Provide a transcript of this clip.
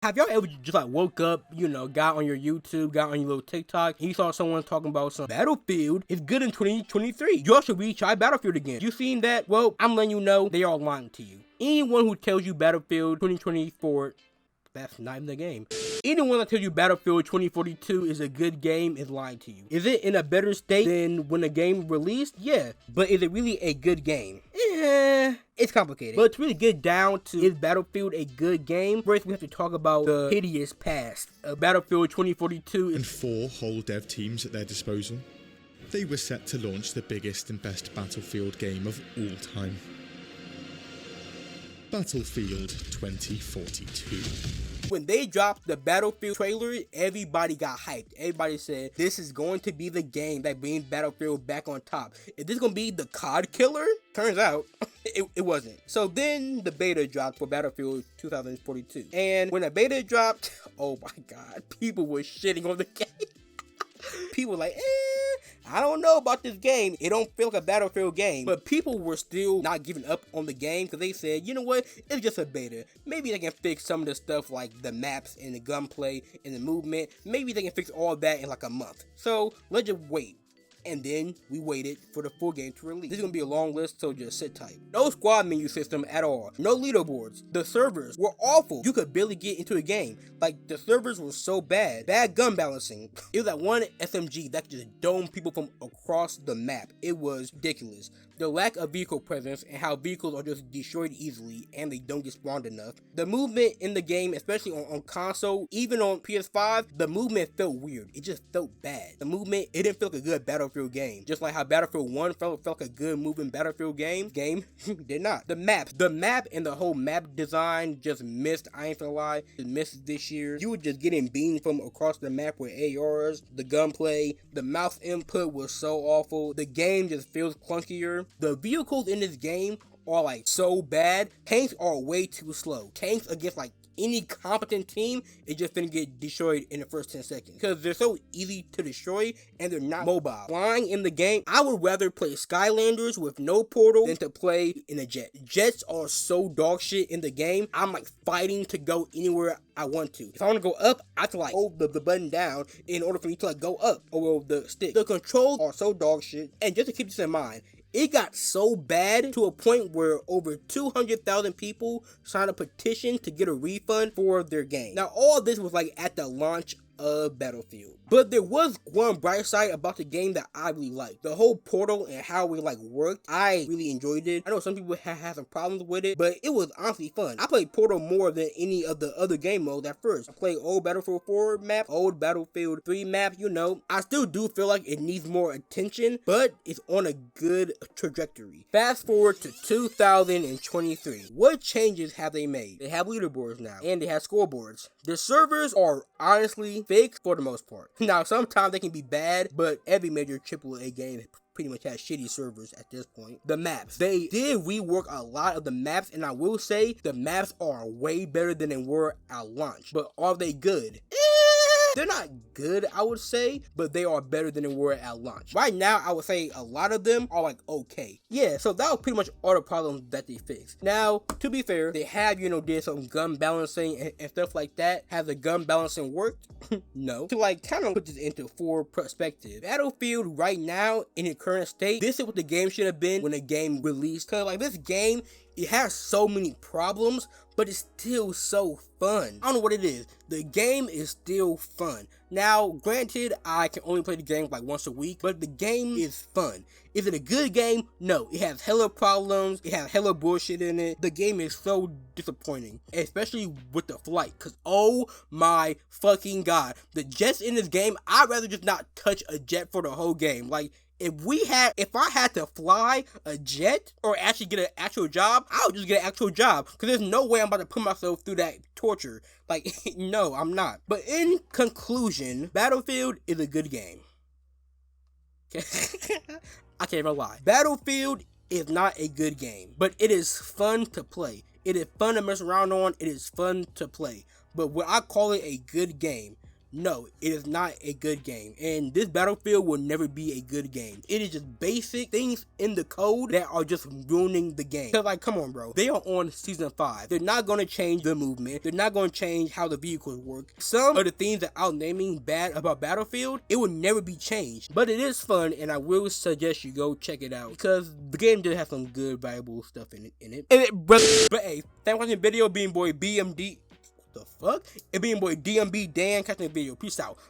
Have y'all ever just like woke up, got on your YouTube, got on your little TikTok, and you saw someone talking about some Battlefield is good in 2023. Y'all should retry Battlefield again. You seen that? Well, I'm letting you know they are lying to you. Anyone who tells you Battlefield 2024, that's not even the game. Anyone that tells you Battlefield 2042 is a good game is lying to you. Is it in a better state than when the game released? Yeah. But is it really a good game? It's complicated. But to really get down to, is Battlefield a good game? First, we have to talk about the hideous past of Battlefield 2042. And 4 whole dev teams at their disposal. They were set to launch the biggest and best Battlefield game of all time. Battlefield 2042. When they dropped the Battlefield trailer, everybody got hyped. Everybody said, this is going to be the game that brings Battlefield back on top. Is this going to be the COD killer? Turns out, it wasn't. So then the beta dropped for Battlefield 2042. And when the beta dropped, oh my god, people were shitting on the game. People were like, I don't know about this game. It don't feel like a Battlefield game. But people were still not giving up on the game because they said, you know what? It's just a beta. Maybe they can fix some of the stuff like the maps and the gunplay and the movement. Maybe they can fix all that in like a month. So let's just wait. And then we waited for the full game to release. This is going to be a long list, so just sit tight. No squad menu system at all. No leaderboards. The servers were awful. You could barely get into a game. Like, the servers were so bad. Bad gun balancing. It was like one SMG that could just dome people from across the map. It was ridiculous. The lack of vehicle presence and how vehicles are just destroyed easily and they don't get spawned enough. The movement in the game, especially on console, even on PS5, the movement felt weird. It just felt bad. The movement, it didn't feel like a good Battlefield game. Just like how Battlefield 1 felt like a good moving Battlefield game did not. The map and the whole map design just missed. I ain't gonna lie, it missed this year. You were just getting beamed from across the map with ARs. The gunplay, the mouse input was so awful. The game just feels clunkier. The vehicles in this game are like so bad. Tanks are way too slow. Tanks against like any competent team is just gonna get destroyed in the first 10 seconds because they're so easy to destroy and they're not mobile. Flying in the game, I would rather play Skylanders with no portal than to play in a jet. Jets are so dog shit in the game. I'm like fighting to go anywhere I want to. If I want to go up, I have to like hold the button down in order for me to like go up or the stick. The controls are so dog shit. And just to keep this in mind, it got so bad to a point where over 200,000 people signed a petition to get a refund for their game. Now, all this was like at the launch of Battlefield. But there was one bright side about the game that I really liked. The whole portal and how it like worked, I really enjoyed it. I know some people have some problems with it, but it was honestly fun. I played Portal more than any of the other game modes at first. I played old Battlefield 4 map, old Battlefield 3 map, I still do feel like it needs more attention, but it's on a good trajectory. Fast forward to 2023. What changes have they made? They have leaderboards now, and they have scoreboards. The servers are honestly fixed for the most part. Now, sometimes they can be bad, but every major AAA game pretty much has shitty servers at this point. The maps. They did rework a lot of the maps, and I will say the maps are way better than they were at launch. But are they good? They're not good, I would say, but they are better than they were at launch. Right now, I would say a lot of them are like okay. Yeah, so that was pretty much all the problems that they fixed. Now, to be fair, they have, did some gun balancing and stuff like that. Has the gun balancing worked? No. To like kind of put this into full perspective, Battlefield right now in its current state, this is what the game should have been when the game released. Cause like this game, it has so many problems, but it's still so fun. I don't know what it is. The game is still fun. Now, granted, I can only play the game like once a week, but the game is fun. Is it a good game? No. It has hella problems. It has hella bullshit in it. The game is so disappointing, especially with the flight, because oh my fucking god. The jets in this game, I'd rather just not touch a jet for the whole game. Like, if I had to fly a jet or actually get an actual job, I would just get an actual job. Because there's no way I'm about to put myself through that torture. Like, no, I'm not. But in conclusion, Battlefield is a good game. I can't even lie. Battlefield is not a good game, but it is fun to play. It is fun to mess around on. It is fun to play. But would I call it a good game? No, it is not a good game, and this Battlefield will never be a good game. It is just basic things in the code that are just ruining the game. Cause like, come on, bro, they are on season 5. They're not gonna change the movement. They're not gonna change how the vehicles work. Some of the things that I'm naming bad about Battlefield, it will never be changed. But it is fun, and I will suggest you go check it out because the game did have some good, valuable stuff in it. But hey, thanks for watching the video, being boy BMD. The fuck? It being boy DMB Dan catching the video. Peace out.